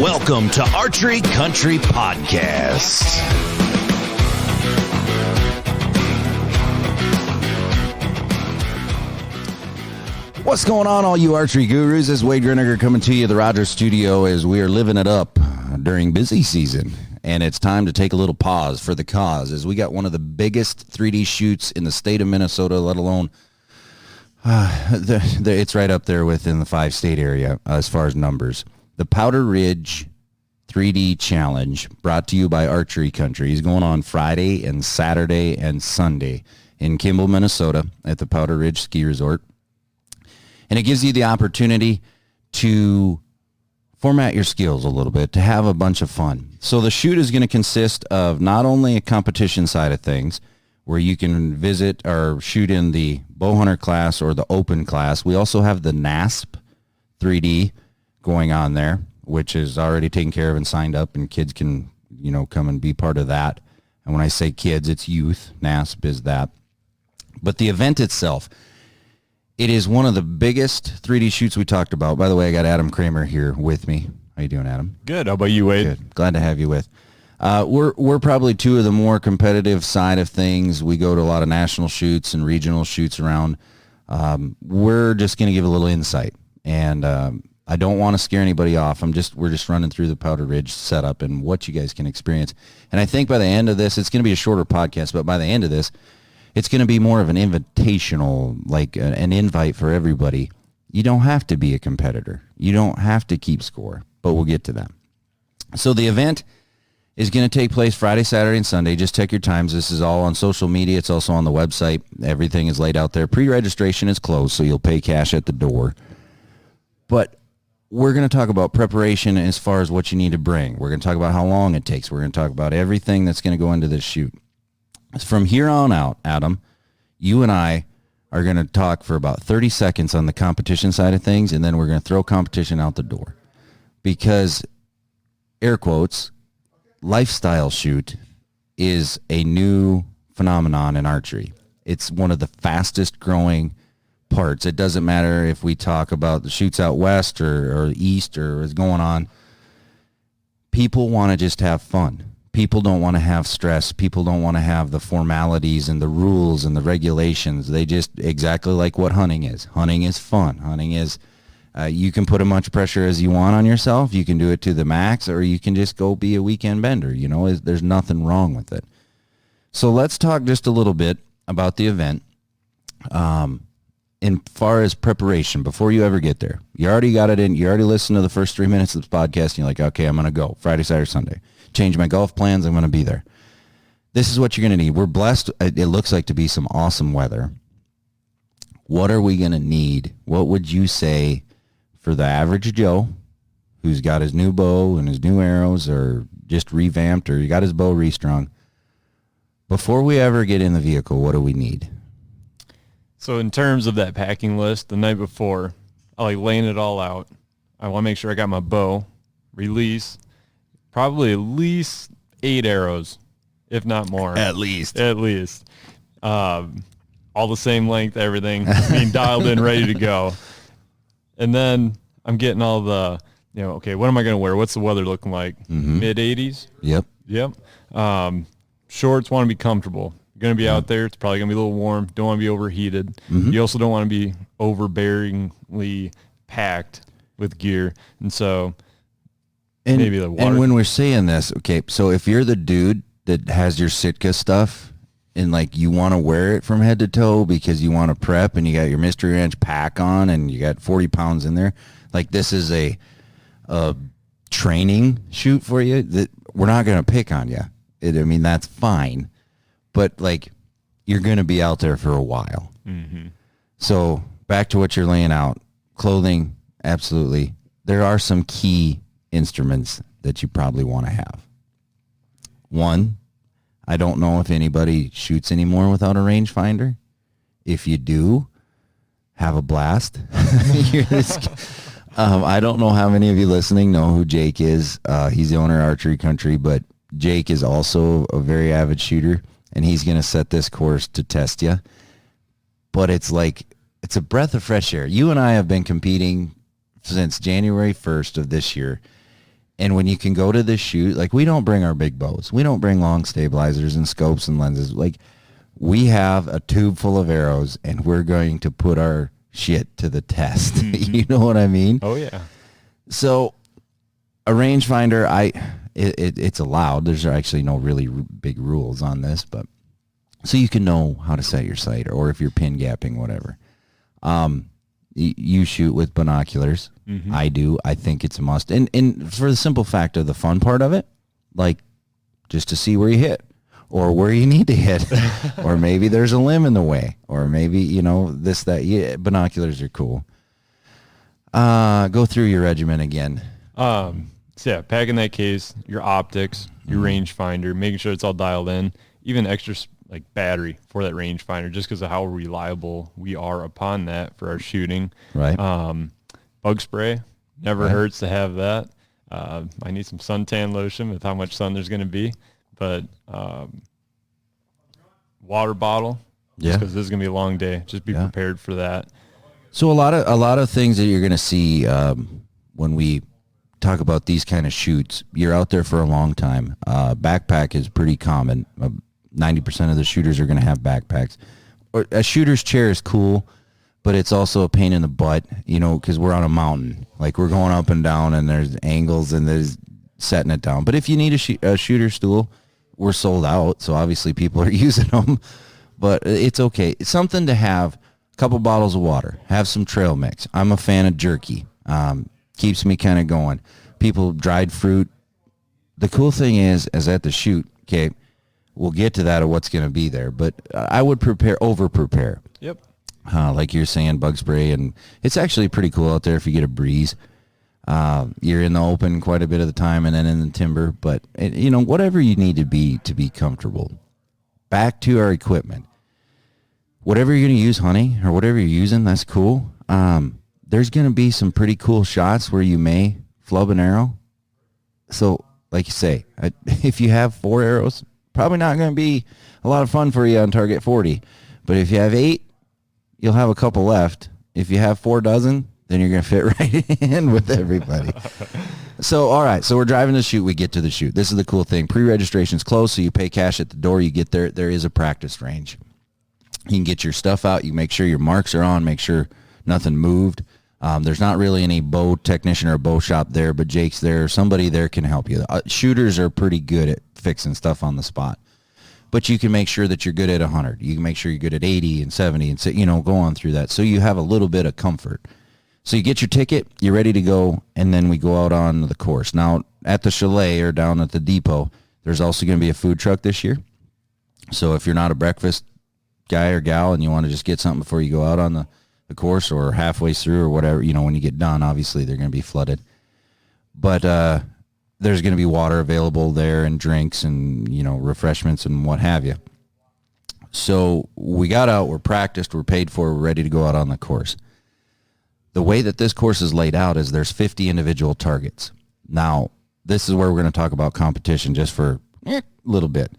Welcome to Archery Country Podcast. What's going on, all you archery gurus? This is Wade Greniger coming to you at the Rogers Studio as we are living it up during busy season. And it's time to take a little pause for the cause as we got one of the biggest 3D shoots in the state of Minnesota, let alone it's right up there within the 5-state area as far as numbers. The Powder Ridge 3D Challenge, brought to you by Archery Country, is going on Friday and Saturday and Sunday in Kimball, Minnesota at the Powder Ridge Ski Resort. And it gives you the opportunity to format your skills a little bit, to have a bunch of fun. So the shoot is going to consist of not only a competition side of things, where you can visit or shoot in the bow hunter class or the open class. We also have the NASP 3D going on there, which is already taken care of and signed up, and kids can, come and be part of that. And when I say kids, it's youth. NASP is that. But the event itself, it is one of the biggest 3D shoots we talked about. By the way, I got Adam Kramer here with me. How you doing, Adam? Good. How about you, Wade? Good. Glad to have you with. We're probably two of the more competitive side of things. We go to a lot of national shoots and regional shoots around. We're just going to give a little insight, and I don't want to scare anybody off. We're just running through the Powder Ridge setup and what you guys can experience. And I think by the end of this, it's going to be a shorter podcast, but by the end of this, it's going to be more of an invitational, like an invite for everybody. You don't have to be a competitor. You don't have to keep score, but we'll get to that. So the event is going to take place Friday, Saturday, and Sunday. Just check your times. This is all on social media. It's also on the website. Everything is laid out there. Pre-registration is closed, so you'll pay cash at the door. But we're going to talk about preparation as far as what you need to bring. We're going to talk about how long it takes. We're going to talk about everything that's going to go into this shoot. From here on out, Adam, you and I are going to talk for about 30 seconds on the competition side of things, and then we're going to throw competition out the door. Because, air quotes, lifestyle shoot is a new phenomenon in archery. It's one of the fastest growing parts. It doesn't matter if we talk about the shoots out west or east or what's going on. People want to just have fun. People don't want to have stress. People don't want to have the formalities and the rules and the regulations. They just, exactly like what hunting is. Hunting is fun. Hunting is, you can put as much pressure as you want on yourself. You can do it to the max, or you can just go be a weekend bender. There's nothing wrong with it. So let's talk just a little bit about the event. In far as preparation, before you ever get there, you already got it in. You already listened to the first 3 minutes of this podcast, and you're like, okay, I'm going to go Friday, Saturday, Sunday. Change my golf plans. I'm going to be there. This is what you're going to need. We're blessed. It looks like to be some awesome weather. What are we going to need? What would you say for the average Joe who's got his new bow and his new arrows, or just revamped, or you got his bow restrung? Before we ever get in the vehicle, what do we need? So in terms of that packing list, the night before, I like laying it all out. I want to make sure I got my bow, release, probably at least 8 arrows, if not more. At least. All the same length, everything, being dialed in, ready to go. And then I'm getting all the, okay, what am I going to wear? What's the weather looking like? Mm-hmm. Mid-80s? Yep. Shorts, want to be comfortable. You're going to be out there. It's probably going to be a little warm. Don't want to be overheated. Mm-hmm. You also don't want to be overbearingly packed with gear. And so maybe the water. And when we're saying this, okay, so if you're the dude that has your Sitka stuff and like you want to wear it from head to toe because you want to prep and you got your Mystery Ranch pack on and you got 40 pounds in there, like this is a training shoot for you, that we're not going to pick on you. That's fine. But like you're going to be out there for a while. Mm-hmm. So back to what you're laying out. Clothing, absolutely. There are some key instruments that you probably want to have. One, I don't know if anybody shoots anymore without a rangefinder. If you do, have a blast. I don't know how many of you listening know who Jake is. He's the owner of Archery Country, but Jake is also a very avid shooter, and he's going to set this course to test you. But it's a breath of fresh air. You and I have been competing since January 1st of this year, And when you can go to this shoot, like we don't bring our big bows. We don't bring long stabilizers and scopes and lenses. Like we have a tube full of arrows and we're going to put our shit to the test. Mm-hmm. You know what I mean? Oh, yeah. So a rangefinder, it's allowed. There's actually no really big rules on this, but so you can know how to set your sight or if you're pin gapping, whatever. You shoot with binoculars. Mm-hmm. I do. I think it's a must. And for the simple fact of the fun part of it, like just to see where you hit or where you need to hit or maybe there's a limb in the way or maybe, you know, this, that. Yeah, binoculars are cool. Go through your regimen again. So yeah, pack in that case, your optics, your rangefinder, making sure it's all dialed in, even extra like battery for that rangefinder, just because of how reliable we are upon that for our shooting. Right. Bug spray never hurts to have that. I need some suntan lotion with how much sun there's going to be, but water bottle. Yeah. Because this is going to be a long day. Just be prepared for that. So a lot of things that you're going to see when we talk about these kind of shoots, you're out there for a long time. Backpack is pretty common. 90% of the shooters are going to have backpacks. Or a shooter's chair is cool, but it's also a pain in the butt, you know, because we're on a mountain. Like we're going up and down, and there's angles, and there's setting it down. But if you need a shooter stool, we're sold out, so obviously people are using them. But it's okay. It's something to have. A couple bottles of water. Have some trail mix. I'm a fan of jerky. Keeps me kind of going. People, dried fruit. The cool thing is at the shoot, okay, we'll get to that of what's going to be there, but I would over-prepare. Yep. Like you're saying, bug spray, and it's actually pretty cool out there if you get a breeze. You're in the open quite a bit of the time and then in the timber, but, you know, whatever you need to be comfortable. Back to our equipment. Whatever you're going to use, honey, or whatever you're using, that's cool. There's going to be some pretty cool shots where you may flub an arrow. So, like you say, if you have 4 arrows, probably not going to be a lot of fun for you on target 40. But if you have 8, you'll have a couple left. If you have 4 dozen, then you're going to fit right in with everybody. So, all right. So we're driving the shoot. We get to the shoot. This is the cool thing. Pre-registration's closed, so you pay cash at the door. You get there. There is a practice range. You can get your stuff out. You make sure your marks are on. Make sure nothing moved. There's not really any bow technician or bow shop there, but Jake's there. Somebody there can help you. Shooters are pretty good at fixing stuff on the spot. But you can make sure that you're good at 100. You can make sure you're good at 80 and 70 and, you know, go on through that. So you have a little bit of comfort. So you get your ticket, you're ready to go, and then we go out on the course. Now, at the chalet or down at the depot, there's also going to be a food truck this year. So if you're not a breakfast guy or gal and you want to just get something before you go out on the course or halfway through or whatever, you know, when you get done, obviously they're going to be flooded. But there's going to be water available there and drinks and, you know, refreshments and what have you. So we got out, we're practiced, we're paid for, we're ready to go out on the course. The way that this course is laid out is there's 50 individual targets. Now, this is where we're going to talk about competition just for a little bit.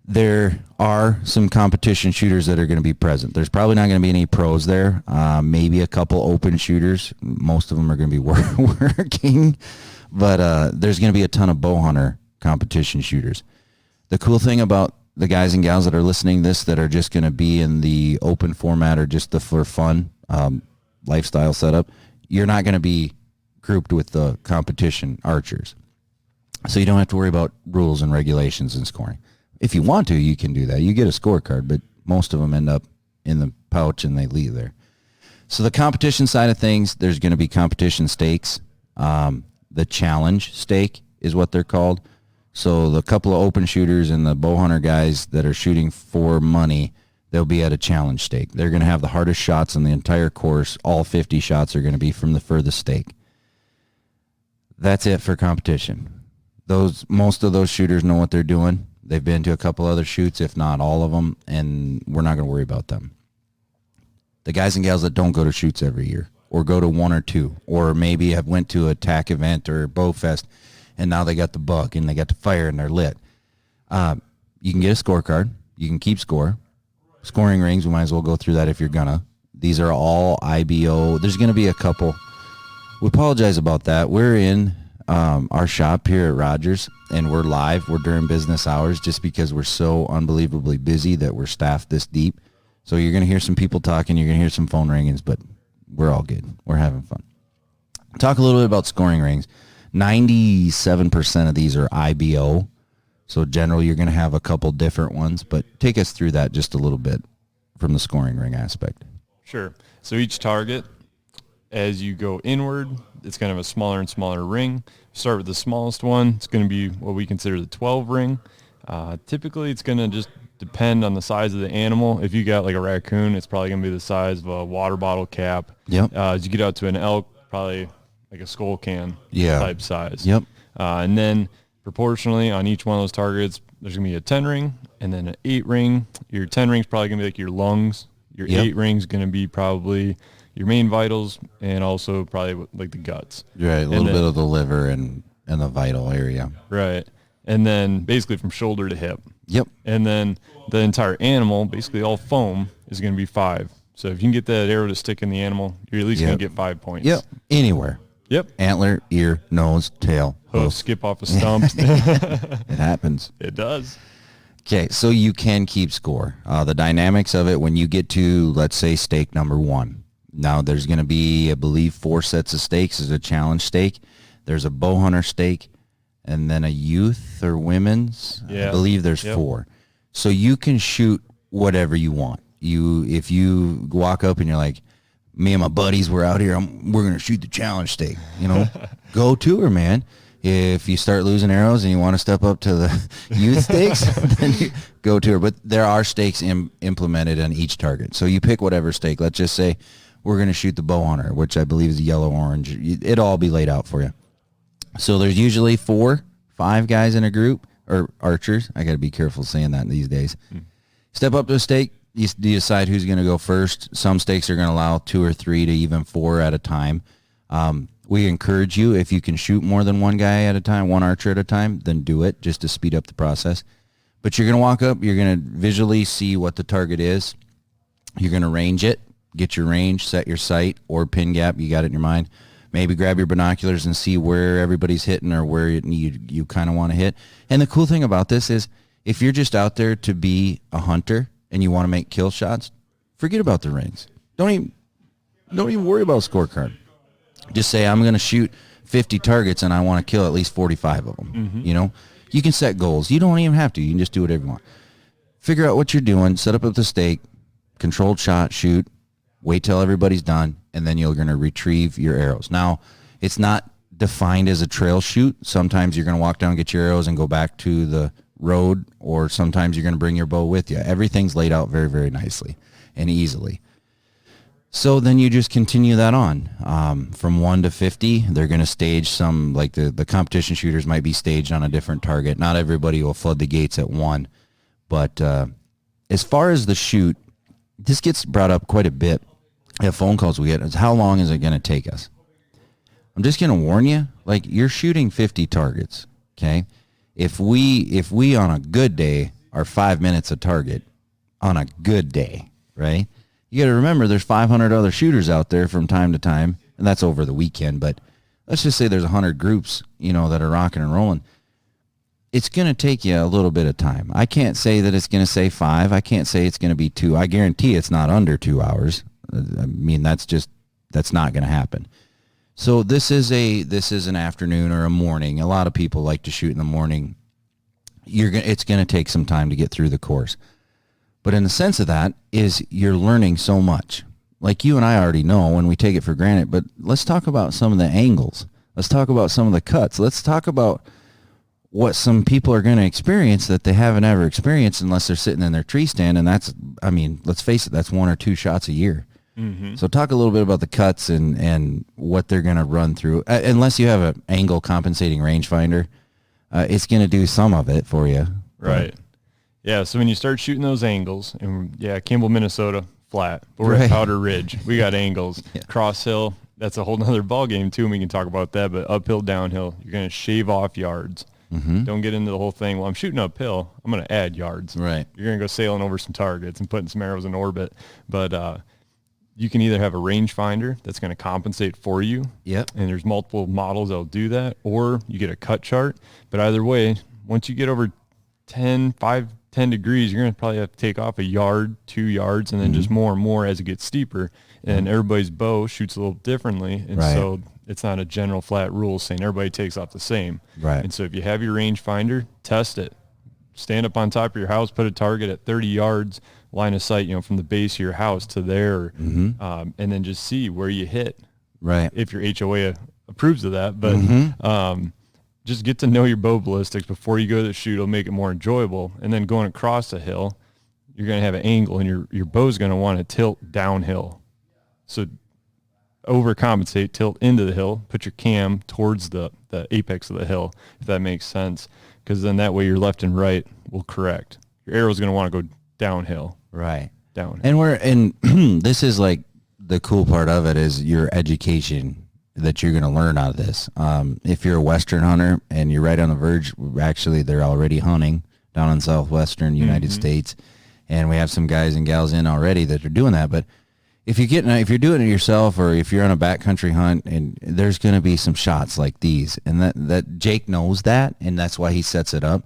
There are some competition shooters that are going to be present. There's probably not going to be any pros there. Maybe a couple open shooters. Most of them are going to be working. But there's going to be a ton of bow hunter competition shooters. The cool thing about the guys and gals that are listening to this that are just going to be in the open format or just the for fun lifestyle setup, you're not going to be grouped with the competition archers. So you don't have to worry about rules and regulations and scoring. If you want to, you can do that. You get a scorecard, but most of them end up in the pouch and they leave there. So the competition side of things, there's going to be competition stakes. The challenge stake is what they're called. So the couple of open shooters and the bow hunter guys that are shooting for money, they'll be at a challenge stake. They're going to have the hardest shots in the entire course. All 50 shots are going to be from the furthest stake. That's it for competition. Most of those shooters know what they're doing. They've been to a couple other shoots, if not all of them, and we're not going to worry about them. The guys and gals that don't go to shoots every year or go to one or two or maybe have went to a TAC event or a bow fest and now they got the bug and they got the fire and they're lit. You can get a scorecard. You can keep score. Scoring rings, we might as well go through that if you're gonna. These are all IBO. There's going to be a couple. We apologize about that. We're in our shop here at Rogers, and we're live. We're during business hours just because we're so unbelievably busy that we're staffed this deep. So you're going to hear some people talking. You're going to hear some phone ringings, but we're all good. We're having fun. Talk a little bit about scoring rings. 97% of these are IBO. So generally, you're going to have a couple different ones, but take us through that just a little bit from the scoring ring aspect. Sure. So each target, as you go inward, it's kind of a smaller and smaller ring. Start with the smallest one. It's going to be what we consider the 12 ring. Typically, it's going to just depend on the size of the animal. If you got like a raccoon, it's probably going to be the size of a water bottle cap. Yep. As you get out to an elk, probably like a skull can type size. Yep. And then proportionally on each one of those targets, there's going to be a 10 ring and then an 8 ring. Your 10 ring is probably going to be like your lungs. Your 8 ring is going to be probably your main vitals and also probably like the guts. Right, a little bit of the liver and the vital area. Right. And then basically from shoulder to hip. Yep. And then the entire animal, basically all foam, is going to be 5. So if you can get that arrow to stick in the animal, you're at least going to get 5 points. Yep. Anywhere. Yep. Antler, ear, nose, tail, hoof. Skip off a stump. It happens. It does. Okay, so you can keep score. The dynamics of it when you get to, let's say, stake number 1. Now, there's going to be, I believe, 4 sets of stakes as a challenge stake. There's a bow hunter stake, and then a youth or women's. I believe there's 4. So you can shoot whatever you want. If you walk up and you're like, me and my buddies were out here, we're going to shoot the challenge stake, go to her, man. If you start losing arrows and you want to step up to the youth stakes, then you go to her. But there are stakes implemented on each target. So you pick whatever stake. Let's just say we're going to shoot the bow hunter, which I believe is yellow-orange. It'll all be laid out for you. So there's usually 4, 5 guys in a group, or archers. I got to be careful saying that these days. Step up to a stake. You decide who's going to go first. Some stakes are going to allow 2 or 3 to even 4 at a time. We encourage you, if you can shoot more than one guy at a time, one archer at a time, then do it just to speed up the process. But you're going to walk up. You're going to visually see what the target is. You're going to range it, get your range, set your sight or pin gap. You got it in your mind. Maybe grab your binoculars and see where everybody's hitting or where you kind of want to hit. And the cool thing about this is if you're just out there to be a hunter and you want to make kill shots, forget about the rings. Don't even worry about a scorecard. Just say, I'm going to shoot 50 targets and I want to kill at least 45 of them. Mm-hmm. You can set goals. You don't even have to. You can just do whatever you want. Figure out what you're doing, set up the stake, controlled shot, shoot, wait till everybody's done, and then you're going to retrieve your arrows. Now, it's not defined as a trail shoot. Sometimes you're going to walk down, get your arrows, and go back to the road, or sometimes you're going to bring your bow with you. Everything's laid out very, very nicely and easily. So then you just continue that on. From 1 to 50, they're going to stage some, like the competition shooters might be staged on a different target. Not everybody will flood the gates at 1. But as far as the shoot, this gets brought up quite a bit. I have phone calls we get. Is how long is it going to take us? I'm just going to warn you, like you're shooting 50 targets, okay? If we on a good day are 5 minutes a target, on a good day, right? You got to remember there's 500 other shooters out there from time to time, and that's over the weekend, but let's just say there's 100 groups, that are rocking and rolling. It's going to take you a little bit of time. I can't say that it's going to say 5. I can't say it's going to be 2. I guarantee it's not under 2 hours. I mean, that's not going to happen. So this is an afternoon or a morning. A lot of people like to shoot in the morning. It's going to take some time to get through the course. But in the sense of that is you're learning so much. Like you and I already know, and we take it for granted, but let's talk about some of the angles. Let's talk about some of the cuts. Let's talk about what some people are going to experience that they haven't ever experienced unless they're sitting in their tree stand. And let's face it, that's 1 or 2 shots a year. Mm-hmm. So talk a little bit about the cuts and what they're going to run through. Unless you have an angle compensating rangefinder, it's going to do some of it for you. Right. Yeah, so when you start shooting those angles, and Kimball, Minnesota, flat. But we're at Powder Ridge. We got angles. Cross hill, that's a whole nother ball game too, and we can talk about that. But uphill, downhill, you're going to shave off yards. Mm-hmm. Don't get into the whole thing. Well, I'm shooting uphill. I'm going to add yards. Right. You're going to go sailing over some targets and putting some arrows in orbit. But you can either have a rangefinder that's going to compensate for you. Yep. And there's multiple models that'll do that, or you get a cut chart. But either way, once you get over 10 degrees, you're going to probably have to take off a yard, 2 yards, and then just more and more as it gets steeper. And everybody's bow shoots a little differently. And so it's not a general flat rule saying everybody takes off the same. Right. And so if you have your rangefinder, test it. Stand up on top of your house, put a target at 30 yards, line of sight, from the base of your house to there, and then just see where you hit. Right. If your HOA approves of that. But just get to know your bow ballistics before you go to the shoot. It'll make it more enjoyable. And then going across the hill, you're going to have an angle, and your bow's going to want to tilt downhill. So overcompensate, tilt into the hill, put your cam towards the apex of the hill, if that makes sense, because then that way your left and right will correct. Your arrow's going to want to go downhill. Right. Downhill. And this is like the cool part of it is your education that you're going to learn out of this. If you're a Western hunter and you're right on the verge, actually they're already hunting down in southwestern United States, and we have some guys and gals in already that are doing that. But if you're doing it yourself, or if you're on a backcountry hunt, and there's going to be some shots like these, and that Jake knows that, and that's why he sets it up.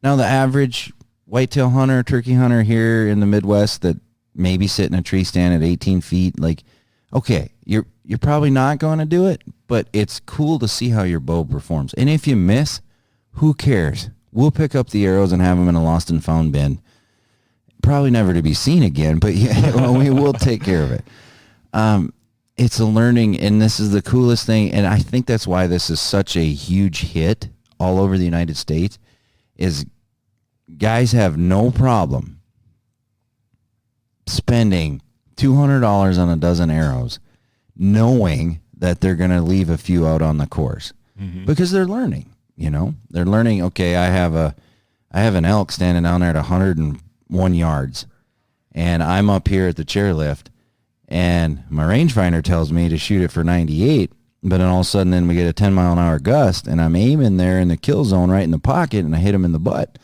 Now the average whitetail hunter, turkey hunter here in the Midwest that maybe sit in a tree stand at 18 feet, like, okay, you're probably not going to do it, but it's cool to see how your bow performs. And if you miss, who cares? We'll pick up the arrows and have them in a lost and found bin. Probably never to be seen again, but yeah, we will take care of it. It's a learning, and this is the coolest thing, and I think that's why this is such a huge hit all over the United States, is guys have no problem spending $200 on a dozen arrows, knowing that they're going to leave a few out on the course, because they're learning. They're learning. Okay, I have an elk standing down there at 101 yards, and I'm up here at the chairlift, and my rangefinder tells me to shoot it for 98. But then all of a sudden, then we get a 10-mile-an-hour gust, and I'm aiming there in the kill zone, right in the pocket, and I hit him in the butt.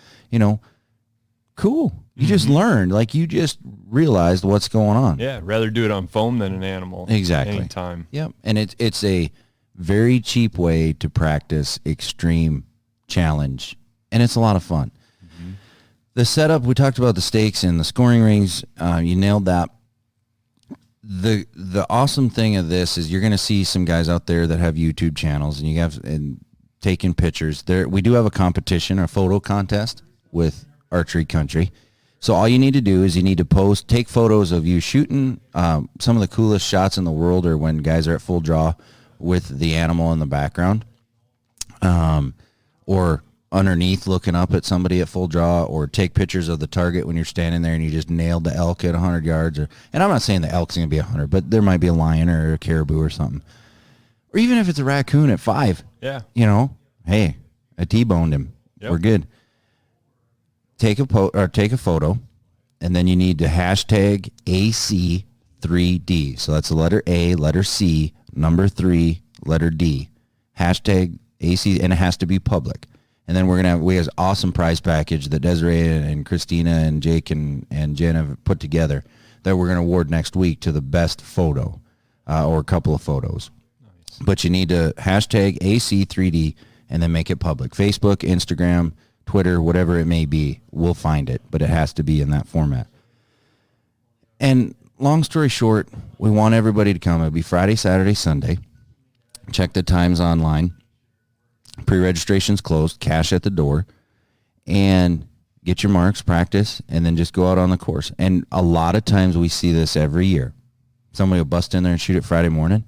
Cool. You just learned, like you just realized what's going on. Yeah, rather do it on foam than an animal. Exactly. Anytime. Yep. And it's a very cheap way to practice extreme challenge, and it's a lot of fun. The setup, we talked about the stakes and the scoring rings. You nailed that. The awesome thing of this is you're going to see some guys out there that have YouTube channels, and taking pictures. We do have a competition, a photo contest with Archery Country. So all you need to do is you need to take photos of you shooting. Some of the coolest shots in the world are when guys are at full draw with the animal in the background, or underneath looking up at somebody at full draw, or take pictures of the target when you're standing there and you just nailed the elk at 100 yards. And I'm not saying the elk's going to be 100, but there might be a lion or a caribou or something. Or even if it's a raccoon at 5. Yeah. Hey, I T-boned him. Yep. We're good. Take a photo, and then you need to hashtag AC3D. So that's the letter A, letter C, number 3, letter D. Hashtag AC, and it has to be public. And then we have an awesome prize package that Desiree and Christina and Jake and Jen have put together that we're going to award next week to the best photo, or a couple of photos. Nice. But you need to hashtag AC3D and then make it public. Facebook, Instagram, Twitter, whatever it may be, we'll find it, but it has to be in that format. And long story short, we want everybody to come. It'll be Friday, Saturday, Sunday. Check the times online. Pre-registration's closed, cash at the door, and get your marks, practice, and then just go out on the course. And a lot of times we see this every year. Somebody will bust in there and shoot it Friday morning,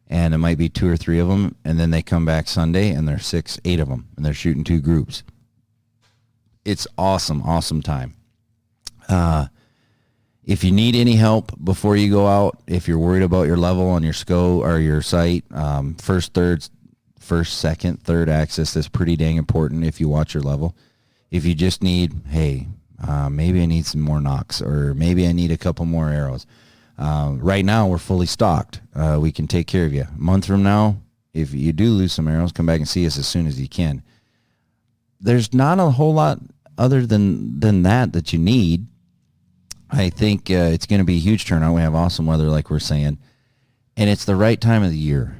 and it might be 2 or 3 of them, and then they come back Sunday, and there's 6, 8 of them, and they're shooting 2 groups. It's awesome, awesome time. If you need any help before you go out, if you're worried about your level on your SCO or your sight, first, second, third axis, that's pretty dang important if you watch your level. If you just need, hey, maybe I need some more nocks, or maybe I need a couple more arrows. Right now, we're fully stocked. We can take care of you. A month from now, if you do lose some arrows, come back and see us as soon as you can. There's not a whole lot other than that you need. I think it's going to be a huge turnout. We have awesome weather, like we're saying, and it's the right time of the year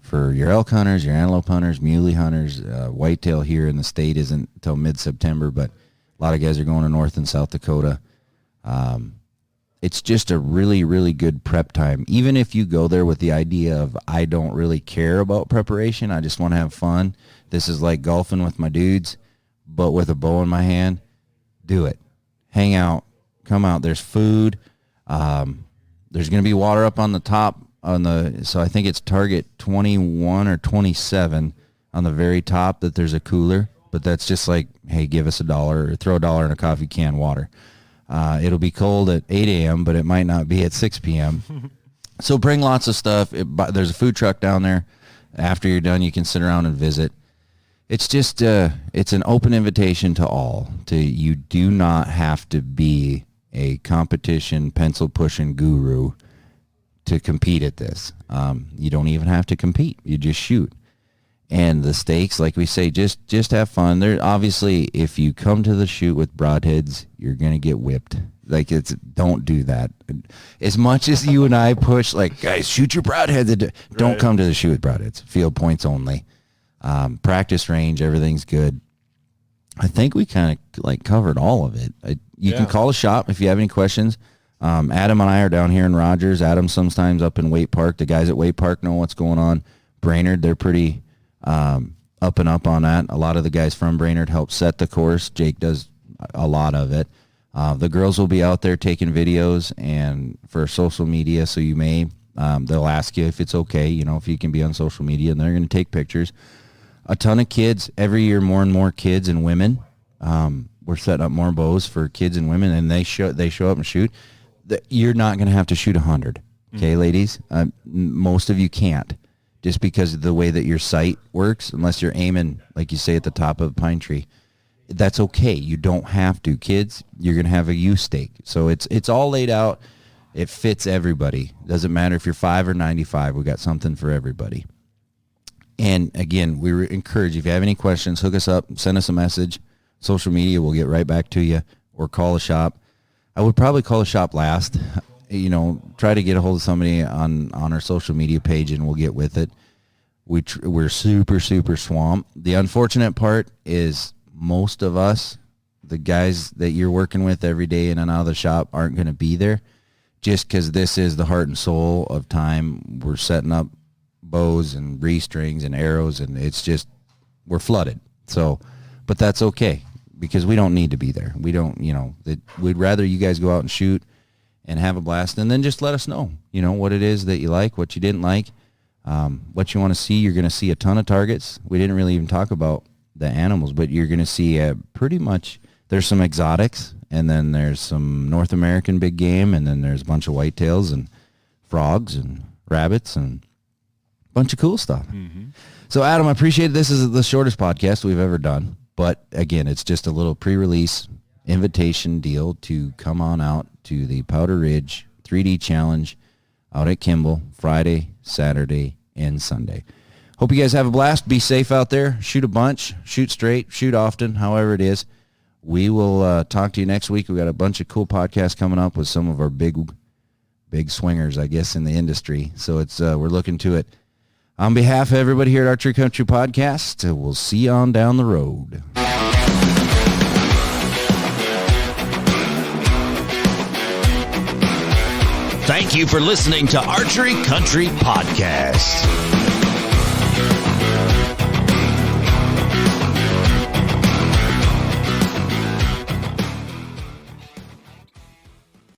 for your elk hunters, your antelope hunters, muley hunters. Whitetail here in the state isn't until mid-September, but a lot of guys are going to North and South Dakota. It's just a really, really good prep time. Even if you go there with the idea of, I don't really care about preparation, I just want to have fun. This is like golfing with my dudes, but with a bow in my hand. Do it. Hang out. Come out. There's food. There's going to be water up on the top. So I think it's target 21 or 27 on the very top that there's a cooler. But that's just like, hey, give us $1 or throw $1 in a coffee can water. It'll be cold at 8 a.m., but it might not be at 6 p.m. So bring lots of stuff. There's a food truck down there. After you're done, you can sit around and visit. It's just it's an open invitation to all. You do not have to be a competition pencil-pushing guru to compete at this. You don't even have to compete. You just shoot. And the stakes, like we say, just have fun. There, obviously, if you come to the shoot with broadheads, you're going to get whipped. Like, don't do that. As much as you and I push, like, guys, shoot your broadheads. Don't come to the shoot with broadheads. Field points only. Practice range, everything's good. I think we kind of, like, covered all of it. You can call the shop if you have any questions. Adam and I are down here in Rogers. Adam's sometimes up in Waite Park. The guys at Waite Park know what's going on. Brainerd, they're pretty up and up on that. A lot of the guys from Brainerd help set the course. Jake does a lot of it. The girls will be out there taking videos and for social media, so you may, they'll ask you if it's okay, if you can be on social media, and they're going to take pictures. A ton of kids. Every year, more and more kids and women. We're setting up more bows for kids and women, and they show up and shoot. You're not going to have to shoot 100, okay, ladies? Most of you can't. Just because of the way that your sight works, unless you're aiming, like you say, at the top of a pine tree. That's okay. You don't have to. Kids, you're going to have a U stake. So it's all laid out. It fits everybody. Doesn't matter if you're 5 or 95. We got something for everybody. And, again, we encourage you, if you have any questions, hook us up, send us a message. Social media, we'll get right back to you. Or call the shop. I would probably call the shop last. Try to get a hold of somebody on our social media page, and we'll get with it. We're super, super swamped. The unfortunate part is most of us, the guys that you're working with every day in and out of the shop, aren't going to be there just because this is the heart and soul of time. We're setting up bows and restrings and arrows, and it's just, we're flooded. So, but that's okay because we don't need to be there. We don't, we'd rather you guys go out and shoot and have a blast, and then just let us know, what it is that you like, what you didn't like, what you want to see. You're going to see a ton of targets. We didn't really even talk about the animals, but you're going to see pretty much, there's some exotics, and then there's some North American big game, and then there's a bunch of whitetails and frogs and rabbits and a bunch of cool stuff. Mm-hmm. So, Adam, I appreciate it. This is the shortest podcast we've ever done, but again, it's just a little pre-release invitation deal to come on out to the Powder Ridge 3D Challenge out at Kimball Friday, Saturday, and Sunday. Hope you guys have a blast. Be safe out there. Shoot a bunch. Shoot straight. Shoot often, however it is. We will talk to you next week. We got a bunch of cool podcasts coming up with some of our big swingers, I guess, in the industry. So it's we're looking to it. On behalf of everybody here at Archery Country Podcast, we'll see you on down the road. Thank you for listening to Archery Country Podcast.